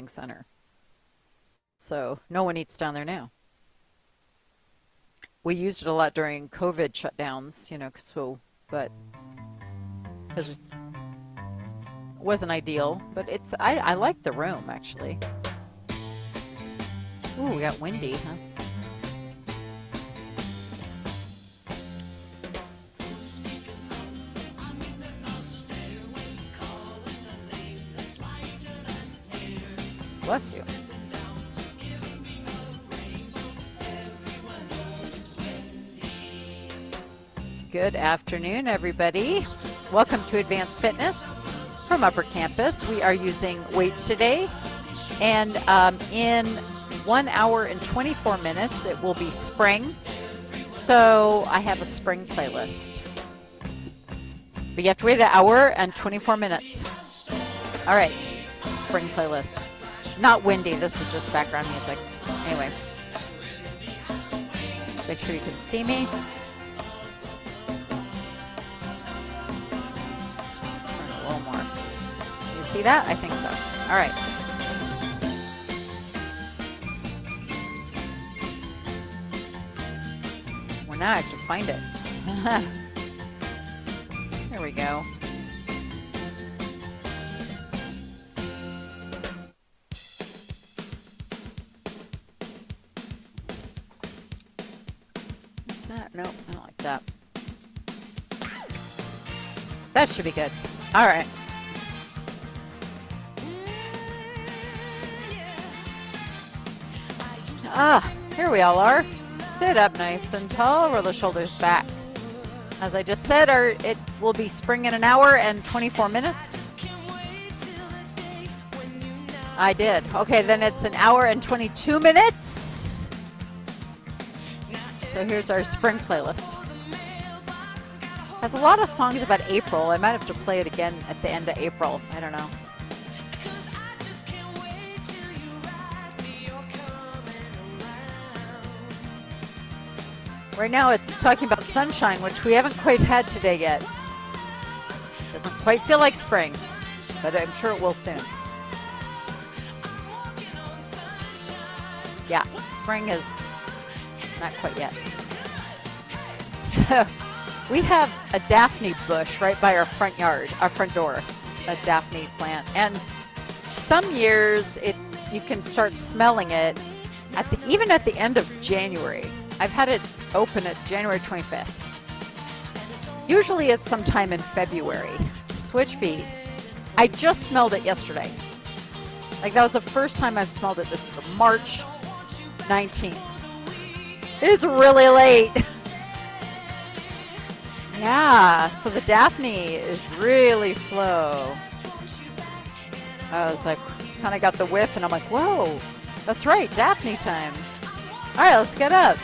center. So no one eats down there now. We used it a lot during COVID shutdowns, you know, but because it wasn't ideal, but I like the room actually. Ooh, we got windy, huh? Bless you. Good afternoon, everybody. Welcome to Advanced Fitness from Upper Campus. We are using weights today, and in 1 hour and 24 minutes, it will be spring. So I have a spring playlist. But you have to wait an hour and 24 minutes. All right, spring playlist. Not windy, this is just background music. Anyway, make sure you can see me. Turn a little more. You see that? I think so. All right. Well, now I have to find it. There we go. Nope, I don't like that. That should be good. All right. Here we all are. Stand up nice and tall, roll the shoulders back. As I just said, it will be spring in 1 hour and 24 minutes. I did. Okay, then it's 1 hour and 22 minutes. So here's our spring playlist. Has a lot of songs about April. I might have to play it again at the end of April. I don't know. Right now it's talking about sunshine, which we haven't quite had today yet. Doesn't quite feel like spring, but I'm sure it will soon. Yeah, spring is not quite yet. So we have a Daphne bush right by our front door, a Daphne plant. And some years you can start smelling it even at the end of January. I've had it open at January 25th. Usually it's sometime in February. Switch feet. I just smelled it yesterday. Like that was the first time I've smelled it this year, March 19th. It's really late. Yeah, so the Daphne is really slow. I was like, kind of got the whiff, and I'm like, whoa, that's right, Daphne time. All right, let's get up.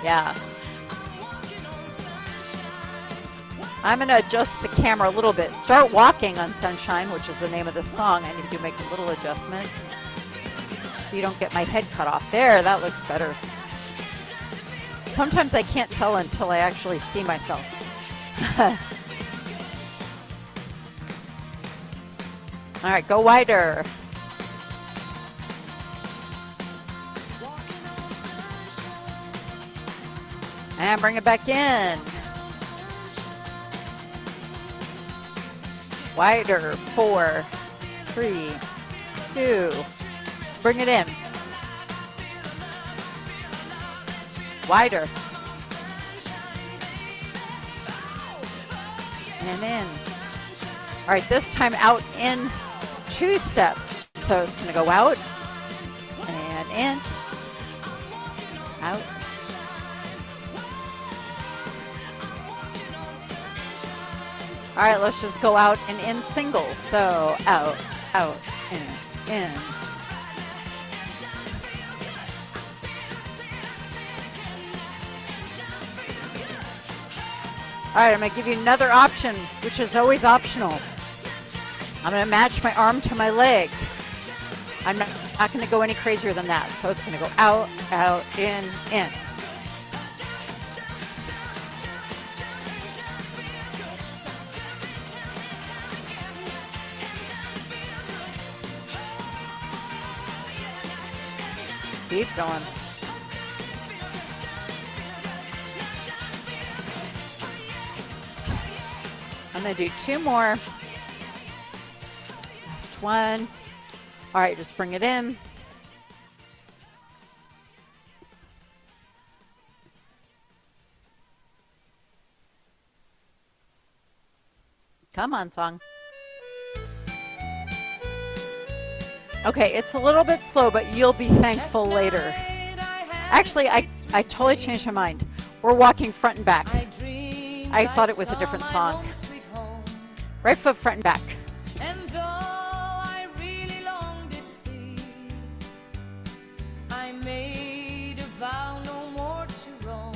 Yeah. I'm going to adjust the camera a little bit. Start Walking on Sunshine, which is the name of the song. I need to make a little adjustment so you don't get my head cut off. There, that looks better. Sometimes I can't tell until I actually see myself. All right, go wider. And bring it back in. Wider. 4, 3, 2. Bring it in. Wider. And in. All right, this time out in 2 steps. So it's going to go out and in, out. All right, let's just go out and in singles. So out, out, in. All right, I'm going to give you another option, which is always optional. I'm going to match my arm to my leg. I'm not going to go any crazier than that. So it's going to go out, out, in. beat going. I'm going to do 2 more. Last one. All right, just bring it in. Come on, song. Okay, it's a little bit slow, but you'll be thankful later. Actually, I totally changed my mind. We're walking front and back. I thought it was a different song. Right foot front and back. And though I really longed at sea, I made a vow no more to roam.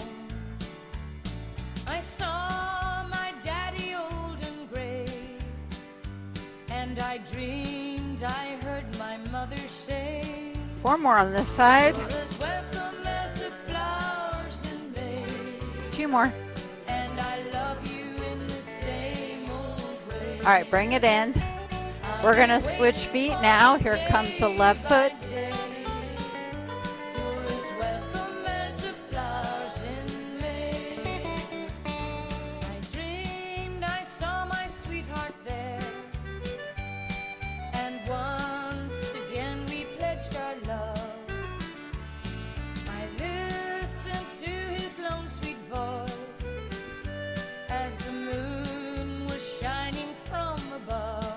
I saw my daddy old and gray, and I dreamed I heard my mother say, 4 more on this side. "You're as welcome as the flowers in May, 2 more. and I love you in the same old way." All right, bring it in. We're going to switch feet now. Here comes the left foot. You're as welcome as the flowers in May. I dreamed I saw my sweetheart there, and once again we pledged our love. I listened to his lone sweet voice as the moon was shining from above.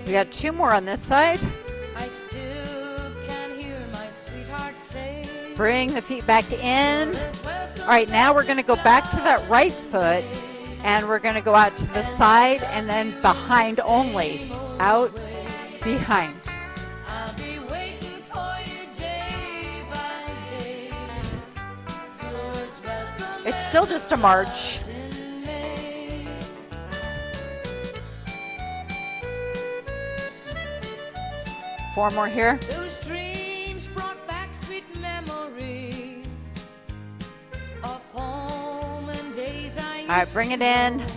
We got 2 more on this side. I still can hear my sweetheart say, Bring the feet back in. All right, now we're going to go back to that right foot, and we're going to go out to the side and then behind only. Out, behind. I'll be waiting for you day by day. You're as welcome It's still just a march. in May. 4 more here. Those dreams brought back sweet memories of home and days I used All right, bring it in. to know.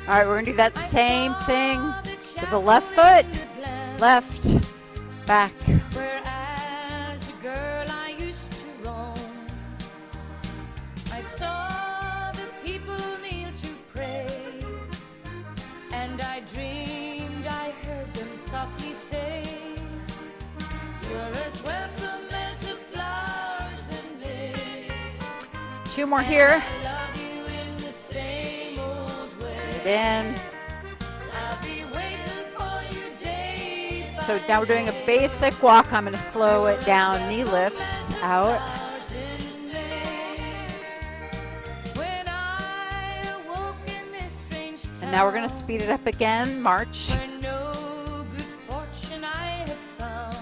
All right, we're going to do that I same saw thing the with the chapel left in foot. the glen, Left, back. where as a girl I used to roam. I saw the people kneel to pray, and I dreamed I heard them softly say, "You're as welcome as the flowers in May. 2 more here. I love you in the same old way. Then, I'll be waiting for you day by so now we're doing a basic walk. I'm going to slow it down. Knee lifts out. flowers in May. When I awoke in this strange town, And now we're going to speed it up again. March. where no good fortune I had found,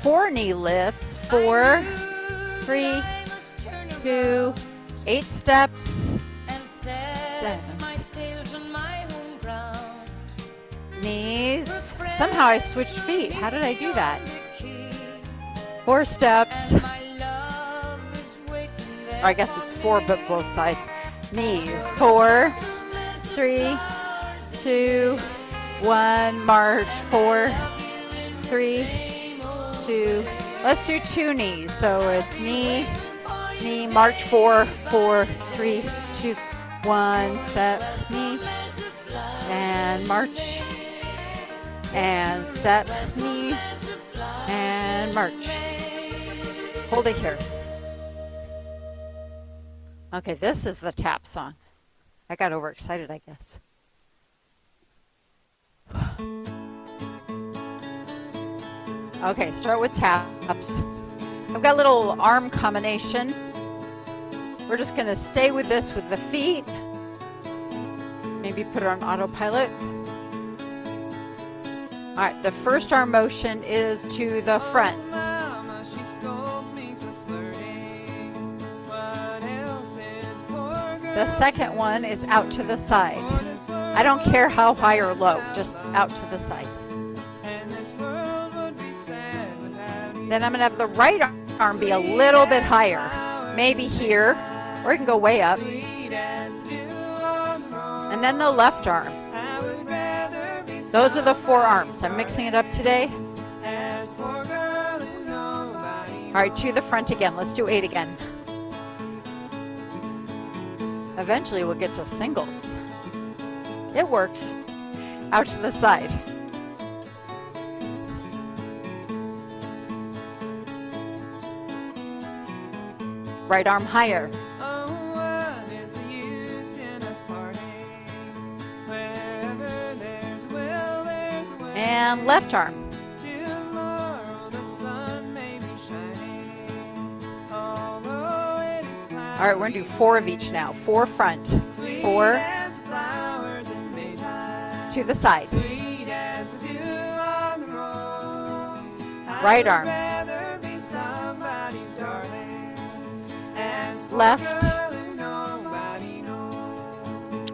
4 knee lifts. 4, I knew 3, that I must turn 2, around 8 steps. and set my sails on my home ground. Knees. Somehow I switched feet. How did I do that? 4 steps. Or I guess it's 4, but both sides. Knees. 4, 3, 2, 1. March. 4, 3, 2. Let's do 2 knees. So it's knee, knee, march. 4, 4, 3, 2, 1. Step, knee, and march. And step, knee, and march. Hold it here. Okay, this is the tap song. I got overexcited, I guess. Okay, start with taps. I've got a little arm combination. We're just going to stay with this with the feet. Maybe put it on autopilot. All right, the first arm motion is to the front. Mama, she scolds me for flirting. What else is poor girl? The second one is out to the side. For this world I don't care how high or low, just out to the side. and this world would be sad without you. Then I'm going to have the right arm be a little bit higher, maybe here, or it can go way up. Sweet as dew on the rose. And then the left arm. I would rather be Those are the forearms. I'm mixing it up today. As poor girl who nobody All right, to the front again. Let's do 8 again. Eventually we'll get to singles. It works. Out to the side. Right arm higher. Oh, what is the use in us parting? Wherever there's will, there's a way. And left arm. Tomorrow the sun may be shining, although it is cloudy. All right, we're gonna do 4 of each now. 4 front, Sweet 4 as flowers in Maytime, to the side. sweet as the dew on the rose. I Right would arm. rather be somebody's darling. As poor Left. girl who nobody knows.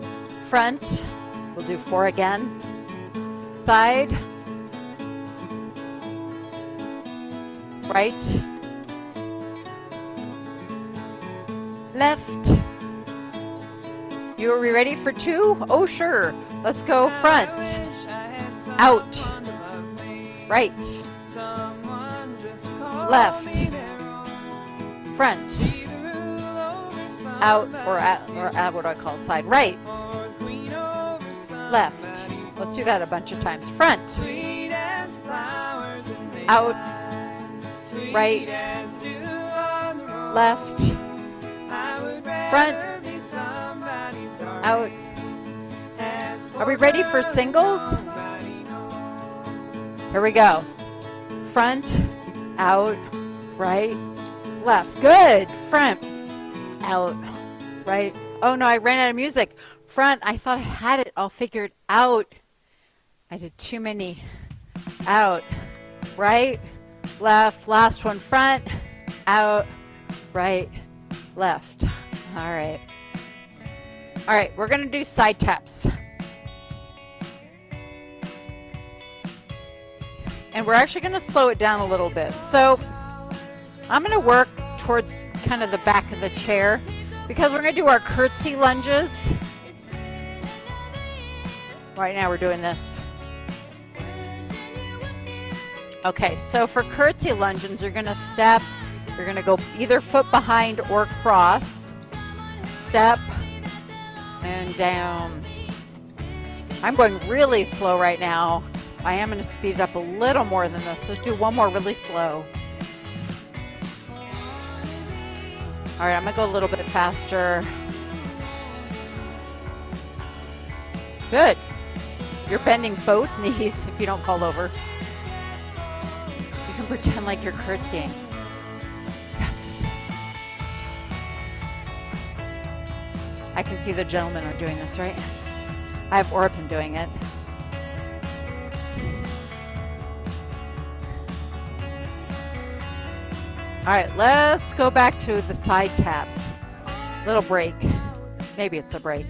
Front, we'll do 4 again. Side, right, left. You are we ready for 2? Oh, sure. Let's go front, I wish I had out, someone to love me, right, someone just to call Left. me their own. front, Be the rule over out, somebody's or out, what do I call side? Right, or the queen over left. somebody's Let's do that a bunch of times. Front, sweet as flowers in May Out, time, sweet right, as the dew on the rose. left, I would front, rather be somebody's darling. out. As Are we poor ready for girl singles? nobody knows. Here we go. Front, out, right, left. Good. Front, out, right. Oh no, I ran out of music. Front, I thought I had it all figured out. I did too many. Out, right, left. Last one. Front, out, right, left. All right. All right, we're going to do side taps. And we're actually going to slow it down a little bit. So I'm going to work toward kind of the back of the chair because we're going to do our curtsy lunges. Right now we're doing this. Okay, so for curtsy lunges, you're going to step. You're going to go either foot behind or cross. Step and down. I'm going really slow right now. I am going to speed it up a little more than this. Let's do one more really slow. All right, I'm going to go a little bit faster. Good. You're bending both knees if you don't fall over. You can pretend like you're curtsying. Yes. I can see the gentlemen are doing this, right? I have Orpin doing it. All right, let's go back to the side taps. Little break. Maybe it's a break.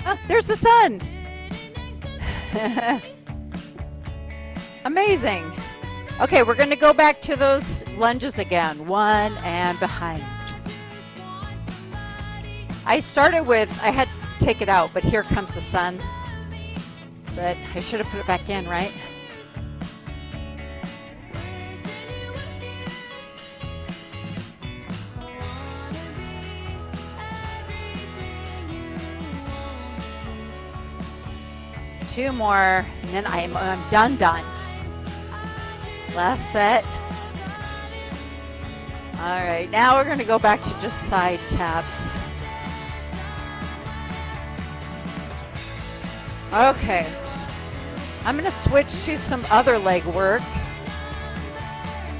Oh, there's the sun. Amazing. Okay, we're going to go back to those lunges again. One and behind. I started with, I had to take it out, but here comes the sun. But I should have put it back in, right? Two more, and then I'm done. Last set. All right, now we're going to go back to just side taps. Okay, I'm going to switch to some other leg work,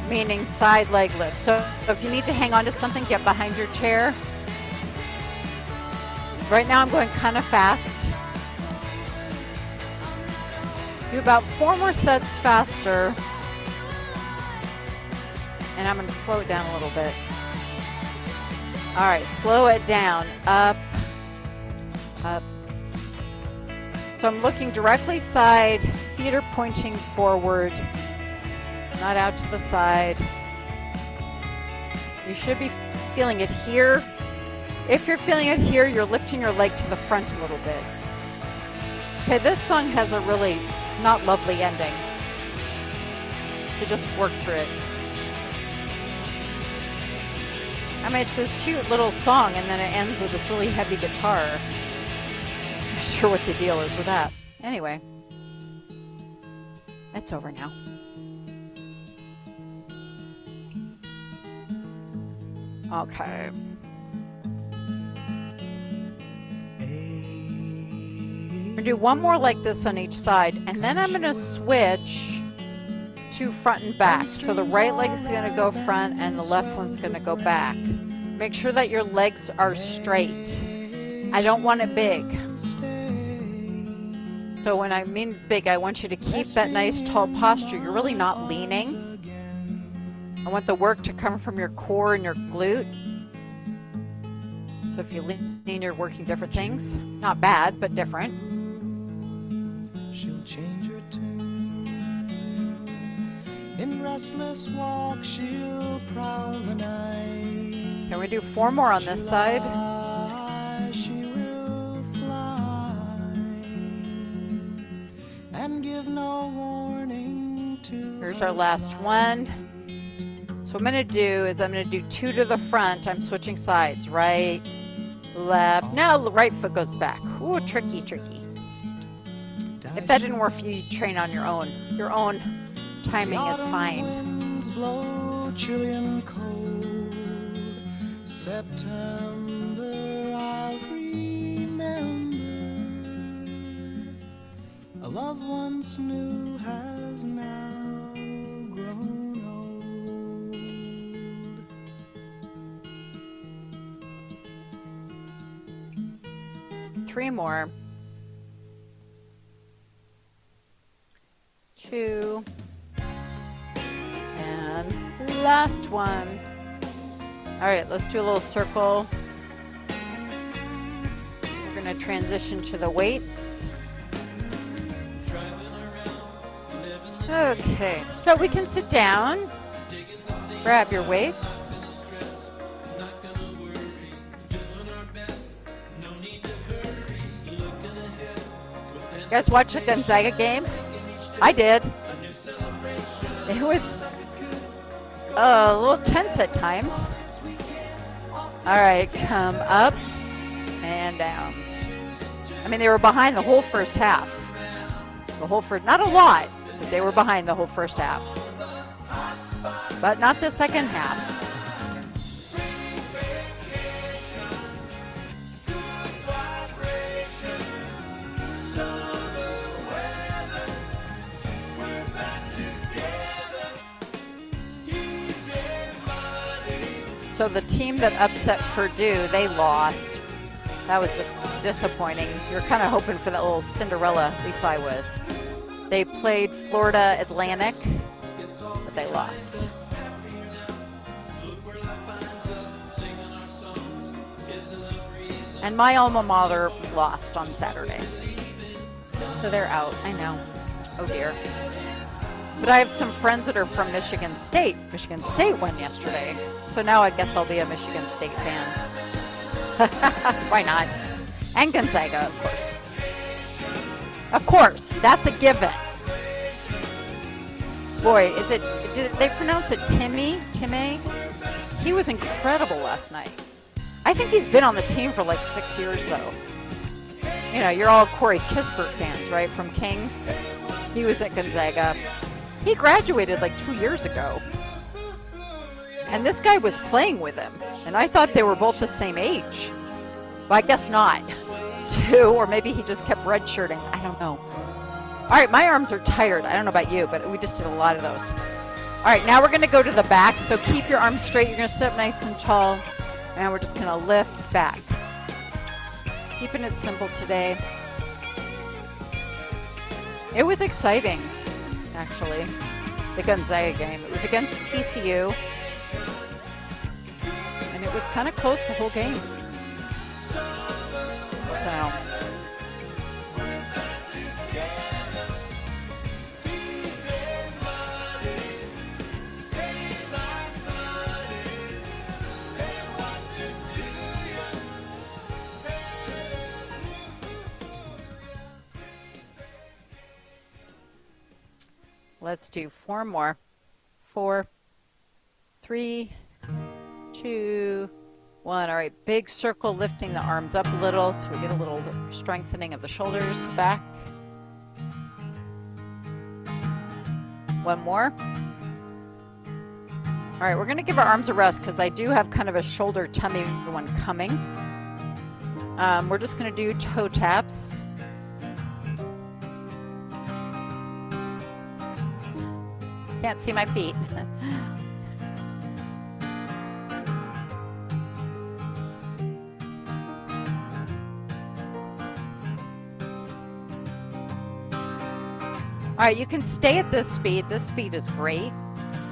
meaning side leg lift. So if you need to hang on to something, get behind your chair. Right now I'm going kind of fast. Do about 4 more sets faster. And I'm going to slow it down a little bit. All right, slow it down. Up, up. So I'm looking directly side, feet are pointing forward, not out to the side. You should be feeling it here. If you're feeling it here, you're lifting your leg to the front a little bit. Okay, this song has a really not lovely ending. So just work through it. I mean, it's this cute little song, and then it ends with this really heavy guitar. I'm not sure what the deal is with that. Anyway, it's over now. Okay. I'm gonna do one more like this on each side, and then I'm gonna switch to front and back. So the right leg is gonna go front and the left one's gonna go back. Make sure that your legs are straight. I don't want it big. So when I mean big, I want you to keep that nice tall posture. You're really not leaning. I want the work to come from your core and your glute. So if you lean, you're working different things. Not bad, but different. She'll change her tune. In restless walk, she'll prowl the night. Can we do 4 more on this side? She will fly and give no warning to. Here's our last one. So what I'm going to do is I'm going to do 2 to the front. I'm switching sides. Right, left. Now the right foot goes back. Ooh, tricky, tricky. If that didn't work for you, you train on your own. Your own timing is fine. Winds blow chilly and cold. September, I'll remember. A love once new has now grown old. 3 more. 2. And last one. All right, let's do a little circle. We're going to transition to the weights. Okay, so we can sit down, grab your weights. You guys watch the Gonzaga game? I did. It was a little tense at times. All right, come up and down. I mean, they were behind the whole first half. Not a lot, but they were behind the whole first half. But not the second half. So the team that upset Purdue, they lost. That was just disappointing. You're kind of hoping for that little Cinderella, at least I was. They played Florida Atlantic, but they lost. And my alma mater lost on Saturday. So they're out, I know. Oh dear. But I have some friends that are from Michigan State. Michigan State won yesterday. So now I guess I'll be a Michigan State fan. Why not? And Gonzaga, of course. Of course, that's a given. Boy, did they pronounce it Timmy? He was incredible last night. I think he's been on the team for like 6 years though. You know, you're all Corey Kispert fans, right, from Kings? He was at Gonzaga. He graduated like 2 years ago. And this guy was playing with him. And I thought they were both the same age. But I guess not. 2, or maybe he just kept redshirting. I don't know. All right, my arms are tired. I don't know about you, but we just did a lot of those. All right, now we're going to go to the back. So keep your arms straight. You're going to sit up nice and tall. And we're just going to lift back. Keeping it simple today. It was exciting, actually, the Gonzaga game. It was against TCU. And it was kind of close the whole game. So. Let's do 4 more. 4, 3, 2, 1. All right, big circle, lifting the arms up a little so we get a little strengthening of the shoulders back. 1 more. All right, we're going to give our arms a rest because I do have kind of a shoulder tummy one coming. We're just going to do toe taps. Can't see my feet. All right, you can stay at this speed. This speed is great.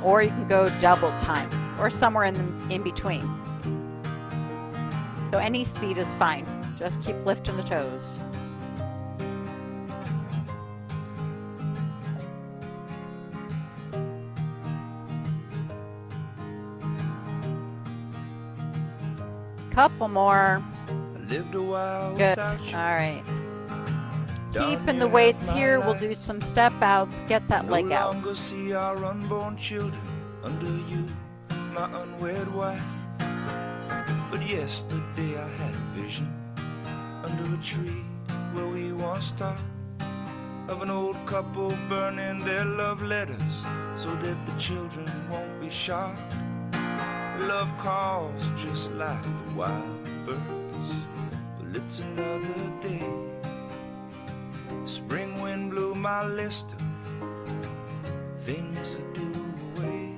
Or you can go double time or somewhere in between. So any speed is fine. Just keep lifting the toes. Couple more. Lived a while Good. without All you. right. Darling, Keeping the you weights have my here. We'll life. do some step outs. Get that leg No out. longer see our unborn children under you, my unwed wife. But yesterday I had a vision under a tree where we once talked of an old couple burning their love letters so that the children won't be shocked. Love calls just like the wild birds, but it's another day. Spring wind blew my list of things to do away.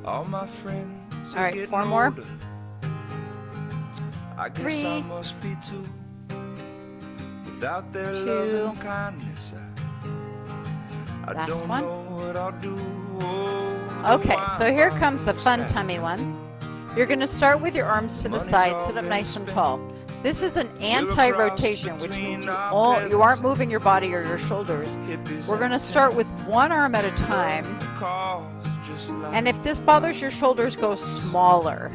All my friends All are right, getting 4 more. older. I guess I 3, must be too. Without their 2. love and kindness, I Last don't one. know what I'll do. Oh, Okay, so here comes the fun tummy one. You're going to start with your arms to the side, sit up nice and tall. This is an anti-rotation, which means you aren't moving your body or your shoulders. We're going to start with one arm at a time. And if this bothers your shoulders, go smaller.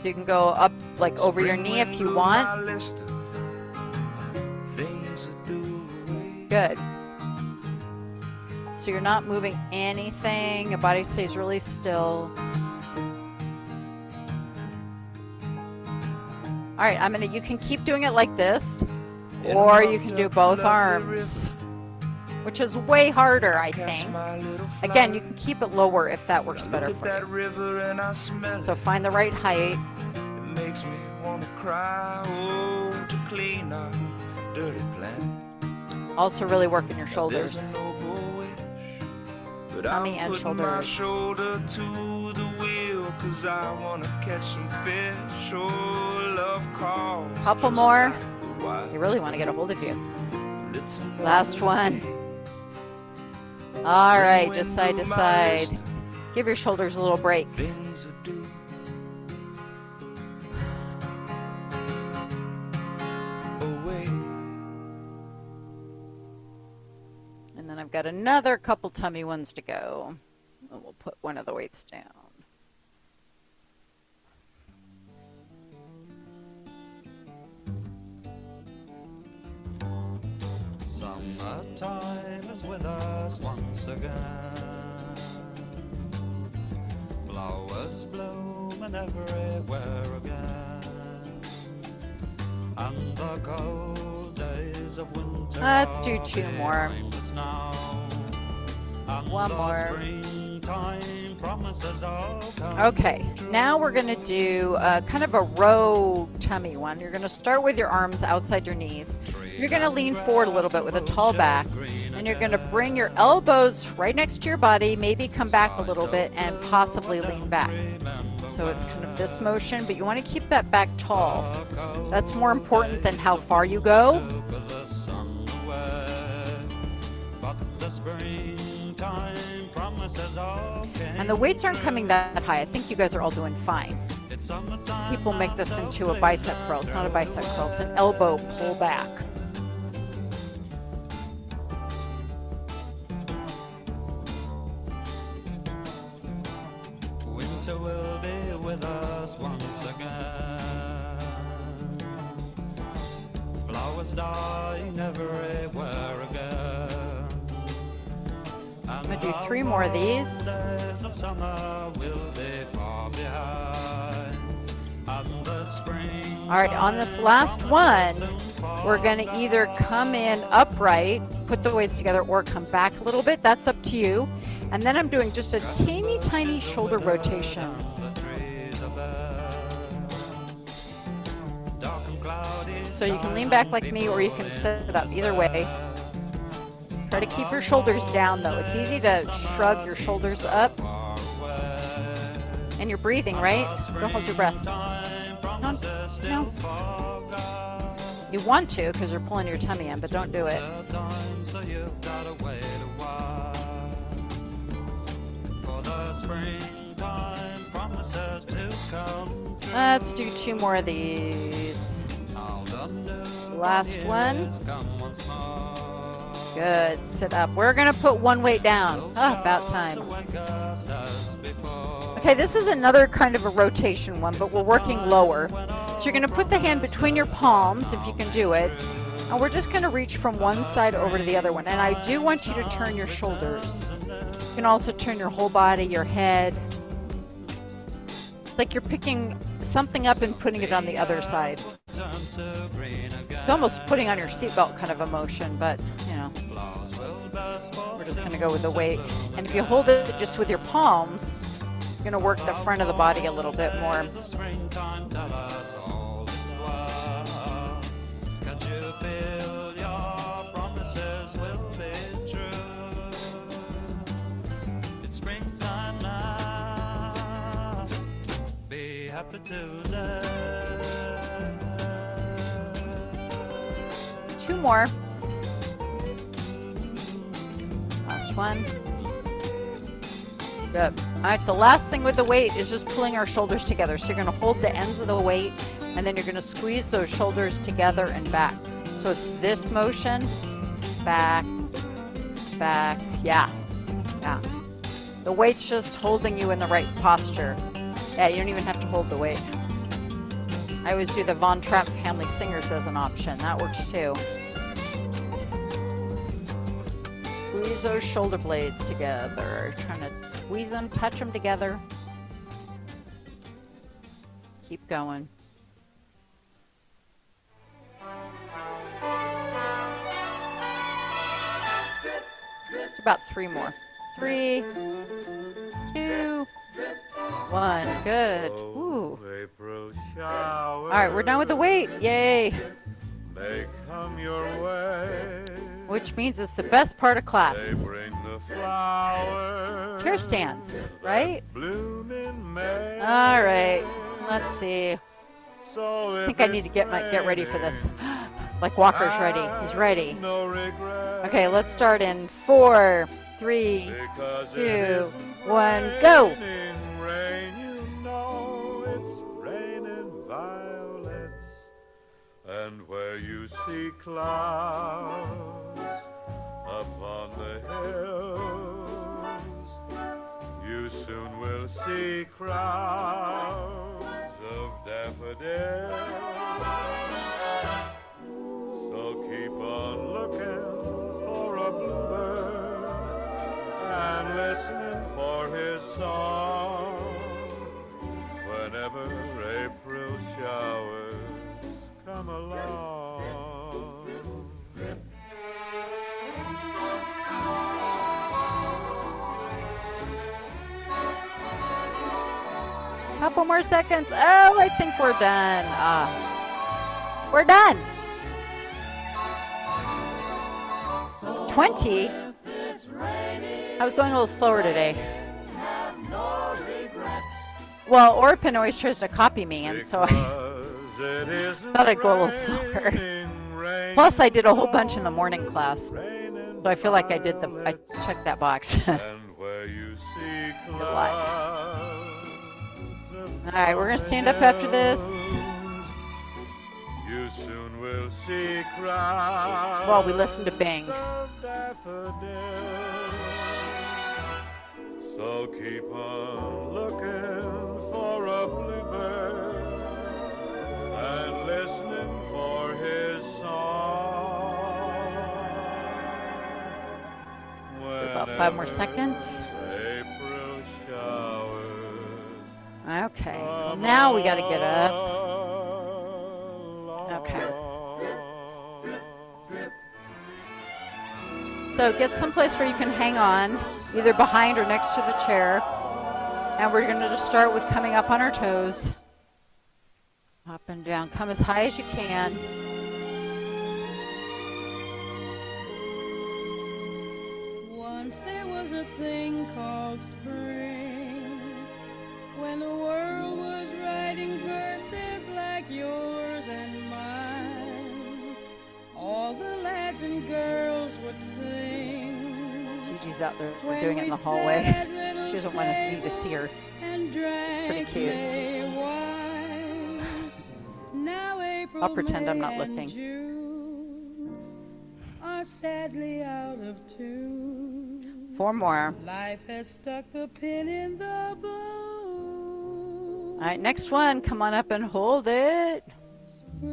You can go up like over your knee if you want. Good. So you're not moving anything. Your body stays really still. All right, you can keep doing it like this, or you can do both arms, which is way harder, I think. Again, you can keep it lower if that works better for you. So find the right height. It makes me want to cry, oh, to clean our dirty planet. Also really working your shoulders. There's a noble wish, but Tummy I'm and putting my shoulders. shoulder to the wheel, 'cause I want to catch some fish. Oh, love calls. Couple just more. like the wild. They really want to get a hold of you. It's another Last one. day. All right, Spring just wind side blew to my side. list Give your shoulders a little break. of things to do. Away. And then I've got another couple tummy ones to go. And we'll put one of the weights down. Summertime is with us once again. Flowers blooming everywhere again. And the cold days of winter Let's do are 2 more. behind us now. And One the more. springtime promises all come Okay, now we're going to do kind of a row tummy one. You're going to start with your arms outside your knees. You're going to lean forward a little bit with a tall back, and you're going to bring your elbows right next to your body, maybe come back a little bit, and possibly lean back. So it's kind of this motion, but you want to keep that back tall. That's more important than how far you go. took the sun away. But the springtime promises all came And the weights aren't coming that high. I think you guys are all doing fine. It's summertime People make now, this so into a please bicep curl. It's not a bicep curl, it's an elbow pull back. winter will be with us once again. Flowers die never everywhere again. I'm gonna do 3 more of these. Days of summer will be far behind. And the spring. All right, on this last one, we're gonna either come in upright, put the weights together, or come back a little bit. That's up to you. And then I'm doing just a teeny tiny shoulder rotation. So you can lean back like me, or you can sit up. Either way. Try to keep your shoulders down, though. It's easy to shrug your shoulders up. And you're breathing, right? Don't hold your breath. No. You want to, because you're pulling your tummy in, but don't do it. Let's do 2 more of these. Last one. Good. Sit up. We're going to put 1 weight down. Oh, about time. Okay, this is another kind of a rotation one, but we're working lower. So you're going to put the hand between your palms, if you can do it. And we're just going to reach from one side over to the other one. And I do want you to turn your shoulders. You can also turn your whole body, your head. It's like you're picking something up and putting it on the other side. It's almost putting on your seatbelt kind of a motion, but, you know, we're just going to go with the weight. And if you hold it just with your palms, you're going to work the front of the body a little bit more. It's springtime now. Be happy today. 2 more. Last one. Good. All right, the last thing with the weight is just pulling our shoulders together. So you're going to hold the ends of the weight, and then you're going to squeeze those shoulders together and back. So it's this motion, back, back, yeah. The weight's just holding you in the right posture. Yeah, you don't even have to hold the weight. I always do the Von Trapp Family Singers as an option. That works too. Squeeze those shoulder blades together. Trying to squeeze them, touch them together. Keep going. About 3 more. 3, 2, 1. Good. Ooh. All right, we're done with the weight. Yay. They come your way. Which means it's the best part of class. They bring the flowers. Chair stands, right? Bloom in May. All right. Let's see. So I think I need to get ready for this. Like Walker's ready. He's ready. No regret. Okay, let's start in 4, 3, Because 2, it isn't 1, go. raining rain, you know it's raining violets. And where you see clouds upon the hills, you soon will see crowds of daffodils. So keep on looking for a bluebird and listening for his song whenever April showers come along. Couple more seconds. Oh, I think we're done. We're done. 20. I was going a little slower today. Well, Orpin always tries to copy me, and so I thought I'd go a little slower. Plus, I did a whole bunch in the morning class, so I feel like I checked that box. And where you see Good luck. All right, we're gonna stand up after this. you soon will see crowds While we listen to Bing. of daffodils. So keep on looking About 5 more seconds. April showers. Okay. Well, now we got to get up. Okay. So get someplace where you can hang on, either behind or next to the chair. And we're going to just start with coming up on our toes. Up and down. Come as high as you can. Once there was a thing called spring, when the world was writing verses like yours and mine. All the lads and girls would sing. Gigi's out there doing it in the hallway. She doesn't want me to see her. It's pretty cute. I'll pretend I'm not looking. Are sadly out of tune. 4 more. Life has stuck the pin in the bone. All right, next one. Come on up and hold it. Spring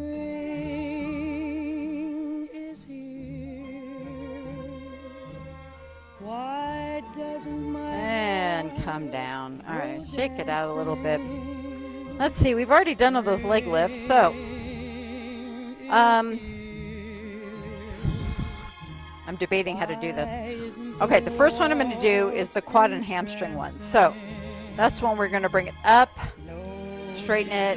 is here. Why doesn't my And come down. All right, shake it out a little bit. Let's see, we've already done all those leg lifts, so I'm debating how to do this. Okay, the first one I'm going to do is the quad and hamstring one. So that's when we're going to bring it up, straighten it,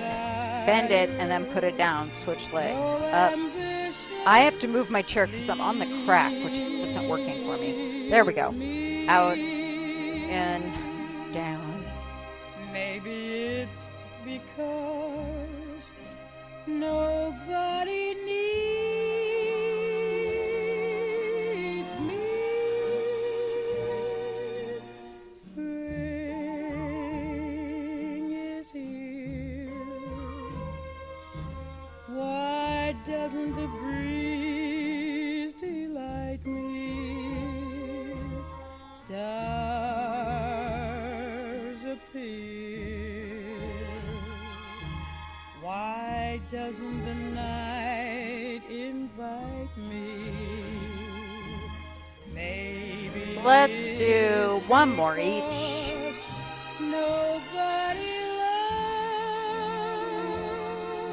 bend it, and then put it down. Switch legs. Up. I have to move my chair because I'm on the crack, which isn't working for me. There we go. Out, in, down. Maybe it's because nobody needs me. Spring is here. Why doesn't the breeze delight me? Stars appear. Why doesn't the night invite me? Maybe Let's do one more each. because nobody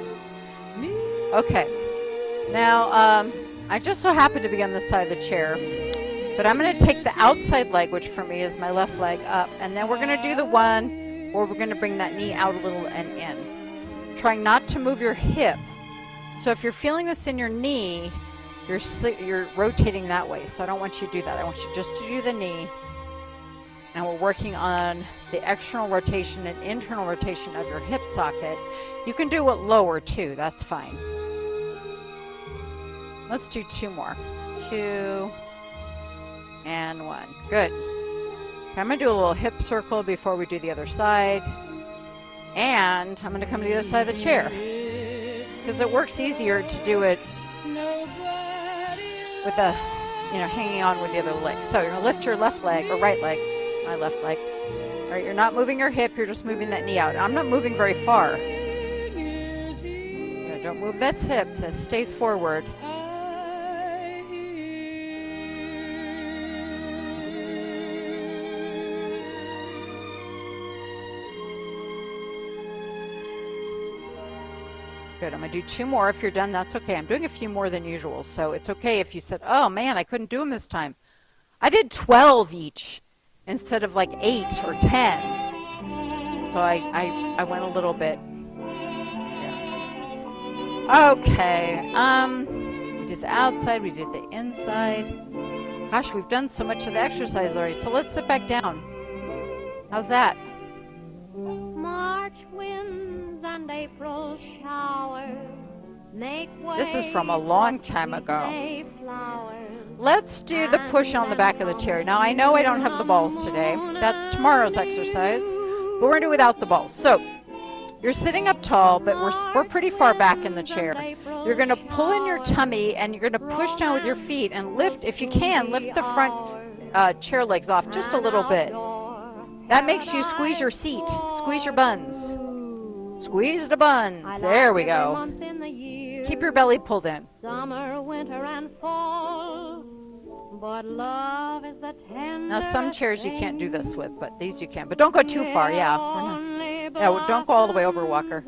loves me. Okay. Now, I just so happen to be on this side of the chair, but I'm going to take the outside leg, which for me is my left leg, up, and then we're going to do the one where we're going to bring that knee out a little and in. Trying not to move your hip. So if you're feeling this in your knee, you're rotating that way. So I don't want you to do that. I want you just to do the knee. And we're working on the external rotation and internal rotation of your hip socket. You can do it lower too. That's fine. Let's do 2 more. 2 and 1. Good. Okay, I'm going to do a little hip circle before we do the other side. And I'm going to come to the other side of the chair, because it works easier to do it with a, hanging on with the other leg. So you're going to lift your left leg, or right leg, my left leg. All right, you're not moving your hip, you're just moving that knee out. I'm not moving very far. Don't move that hip, that stays forward. Good. I'm going to do 2 more. If you're done, that's okay. I'm doing a few more than usual, so it's okay if you said, oh man, I couldn't do them this time. I did 12 each instead of like 8 or 10. So I went a little bit. Okay. We did the outside, we did the inside. Gosh, we've done so much of the exercise already. So let's sit back down. How's that? March winds and April showers make way. This is from a long time ago. May flowers. Let's do the push on the back of the chair. Now, I know I don't have the balls today. That's tomorrow's exercise. But we're going to do without the balls. So, you're sitting up tall, but we're pretty far back in the chair. You're going to pull in your tummy, and you're going to push down with your feet and lift, if you can, lift the front chair legs off just a little bit. That makes you squeeze your seat. Squeeze your buns. Squeeze the buns. There we go. Keep your belly pulled in. Summer, winter, and fall. But love is the tender Now some chairs you can't do this with, but these you can. But don't go too far, yeah. Yeah, don't go all the way over, Walker.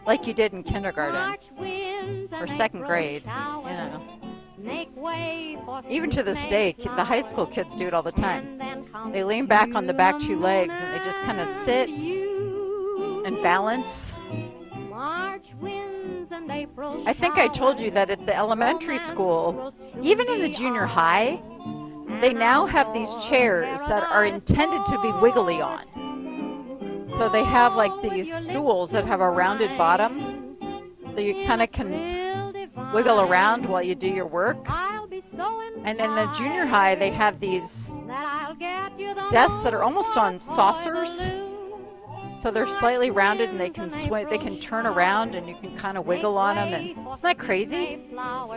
Like you did in kindergarten or second grade, you know. Make way for Even to this day, the high school kids do it all the time. They lean back on the back two legs and they just kind of sit and balance. March winds and April I think I told you that at the elementary school, even in the junior high, they now have these chairs that are intended to be wiggly on. So they have like these stools that have a rounded bottom, so you kind of can wiggle around while you do your work. And in the junior high, they have these desks that are almost on saucers. So they're slightly rounded and they can swing, they can turn around and you can kind of wiggle on them. And isn't that crazy?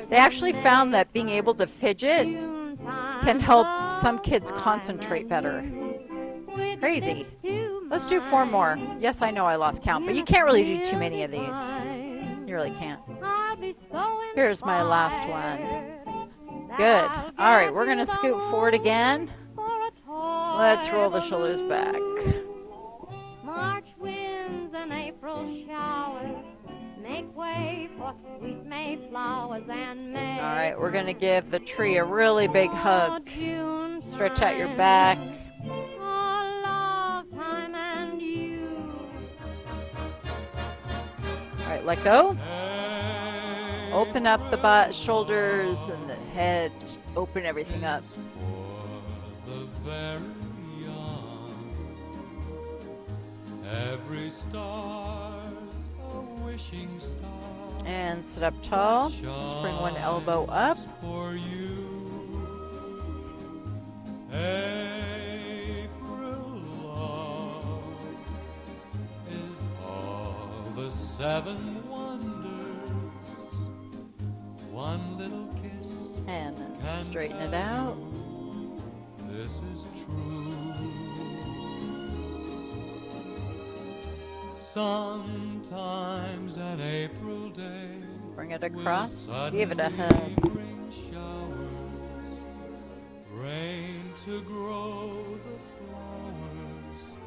They actually found that being able to fidget can help some kids concentrate better. Crazy. Let's do 4 more. Yes, I know I lost count, but you can't really do too many of these. You really can't. Here's my last one. Good. All right, we're going to scoot forward again. Let's roll the shoulders back. March winds and April showers make way for sweet May flowers and May. All right, we're going to give the tree a really big hug. Stretch out your back. All right, let go. Open up the butt, shoulders, and the head. Just open everything up. For the very young, every star's a wishing star. And sit up tall. Just bring one elbow up. For you, April love is all the 7 wonders. One little kiss And then can straighten it tell out. you this is true. Sometimes an April day Bring it will across. Give it a suddenly hug. bring showers, rain to grow the flowers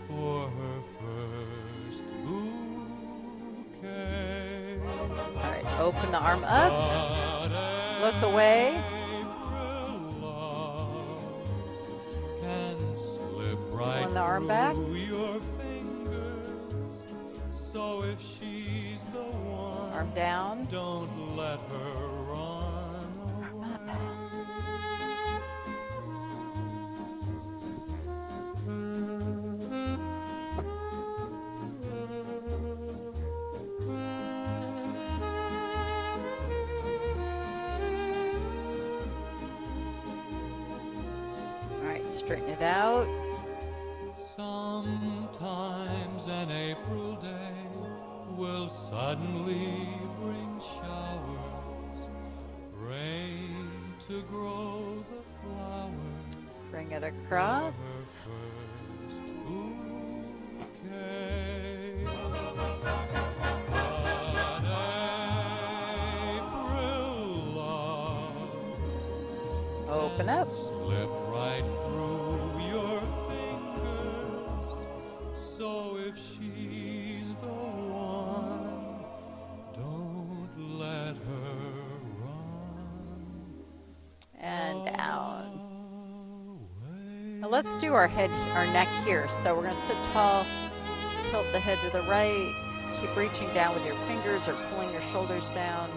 for her first bouquet. All right, open the arm up. But Look away. April love can slip right Pulling the arm back. through your fingers. So if she's the one, Arm down. don't let her run away. All right, straighten it out. Sometimes an April day will suddenly bring showers, rain to grow the flowers Bring it for across. her first bouquet. But April love Open up. slip right through your fingers. So if she's the one, don't let her run And down. away. Now let's do our head, our neck here. So we're going to sit tall, tilt the head to the right, keep reaching down with your fingers or pulling your shoulders down.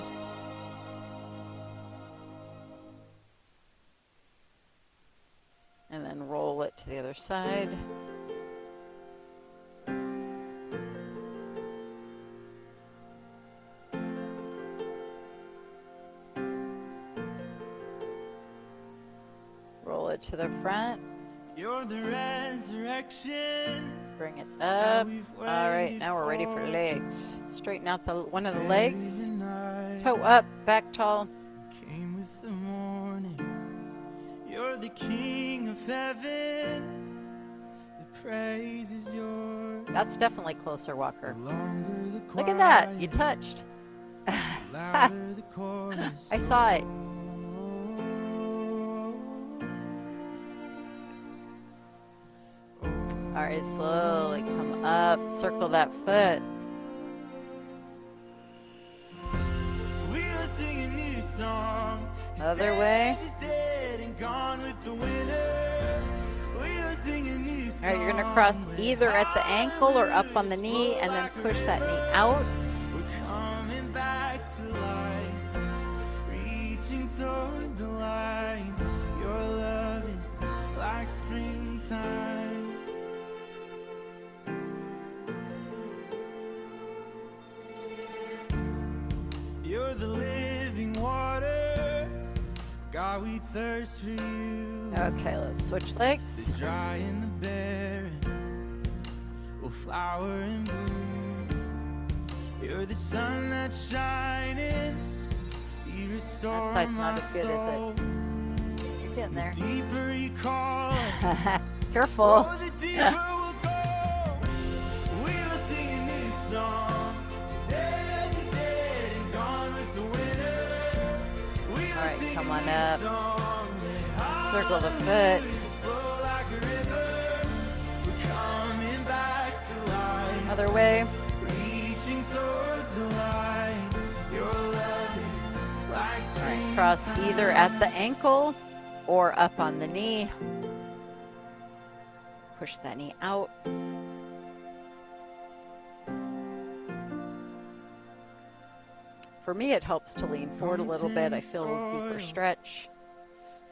And then roll it to the other side. Roll it to the front. You're the resurrection. Bring it up. All right, now we're ready for legs. Straighten out the one of the legs. Toe up, back tall. Came with the morning. You're the king of heaven. The praise is yours. That's definitely closer, Walker. The longer the Look at that, you quiet, touched. louder the chorus. I saw it. goes. Very slowly come up, circle that foot. We'll sing a new song. Other way. Is dead and gone with the winter. We'll sing a new All song. right, you're gonna cross either at the ankle or up on the knee, and then push that knee out. We're coming back to life, reaching toward the light. Your love is like springtime. You're the living water, God, we thirst for you. Okay, let's switch legs. The dry and the barren will flower and bloom. You're the sun that's shining. You restore That side's my not as good, is it? soul. You're getting there. Deeper you call us, Careful. oh, the deeper we'll go. We'll sing a new song. Dead is dead and gone with the winter. We'll All right, sing come a on new up. song. Let Circle the hallelujahs foot. flow like a river. We're coming back to life. Other way. Reaching towards the light. Your love is like All right, spring. cross either at the ankle or up on the knee. Push that knee out. For me, it helps to lean forward a little bit. I feel a deeper stretch.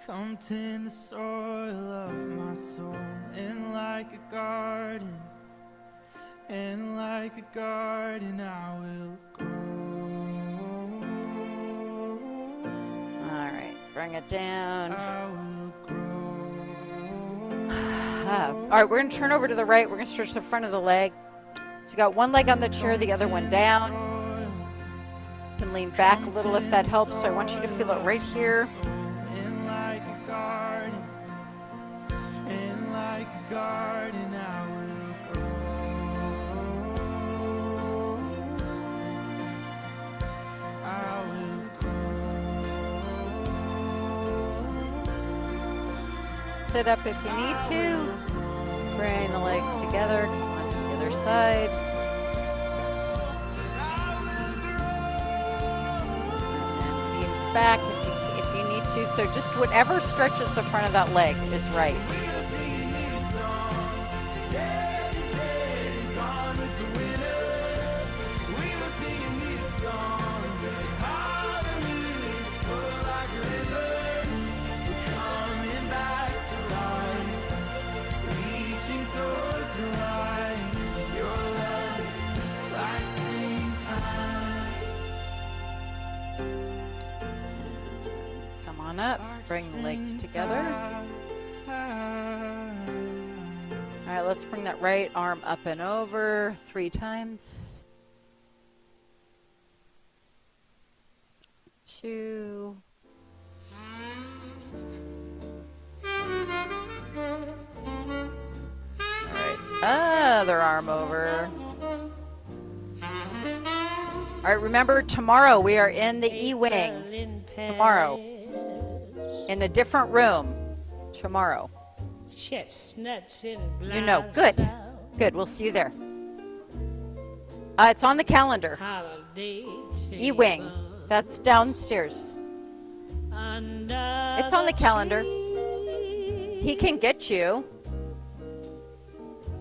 Come tend the soil of my soul, and like a garden, I will grow. All right, bring it down. I will grow. All right, we're gonna turn over to the right. We're gonna stretch the front of the leg. So you got one leg on the chair, the other one down. You can lean back a little if that helps. So I want you to feel it right here. And like a garden, I will grow. I will grow. Sit up if you need to. Bring the legs together. Come on to the other side. And lean back if you need to. So just whatever stretches the front of that leg is right. We'll sing a new song. Dead is dead and gone with the winter. We will sing a new song. Let hallelujahs flow like a river. We're coming back to life, reaching towards the light. Your love is like springtime. Come on up. Bring the legs together. All right, let's bring that right arm up and over 3 times. 2. All right, other arm over. All right, remember tomorrow we are in the E-Wing. Tomorrow. In a different room. Tomorrow. Chestnuts in You know. Good. Good. We'll see you there. It's on the calendar. E-Wing. That's downstairs. It's on the calendar. He can get you.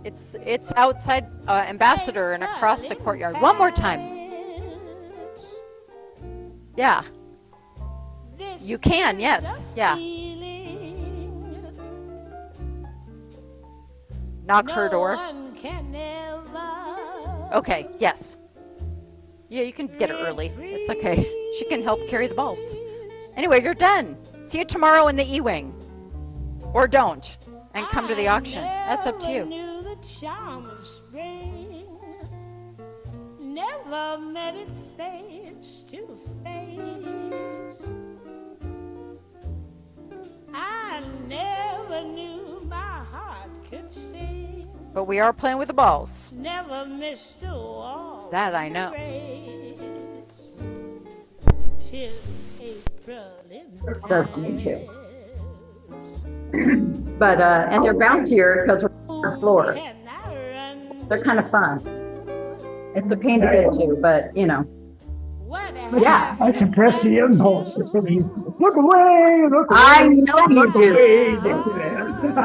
It's outside Ambassador and across the courtyard. One more time. Yeah. You can, yes. Yeah. Knock her door. Okay, yes. Yeah, you can get her early. It's okay. She can help carry the balls. Anyway, you're done. See you tomorrow in the E-Wing. Or don't. And come to the auction. That's up to you. Knew the charm of spring. Never met it face to face. I never knew my heart could sing. But we are playing with the balls. Never missed a walk. That I know. Race. Till April in Does me too. Paris. But, and they're bouncier because we're on the floor. Can I They're kind of fun. It's a pain to get to, but you know. What Yeah. I suppress the impulse to say, look away, look away. I know you look do. away, Dixieland.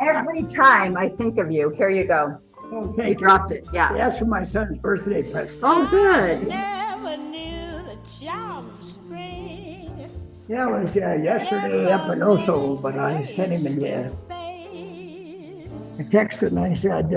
Every time I think of you, here you go. Okay, You dropped it. Yeah. that's for my son's birthday present. Oh, good. never knew the charm of spring. Yeah, it was yesterday up in Oso, but I sent him a text and I said,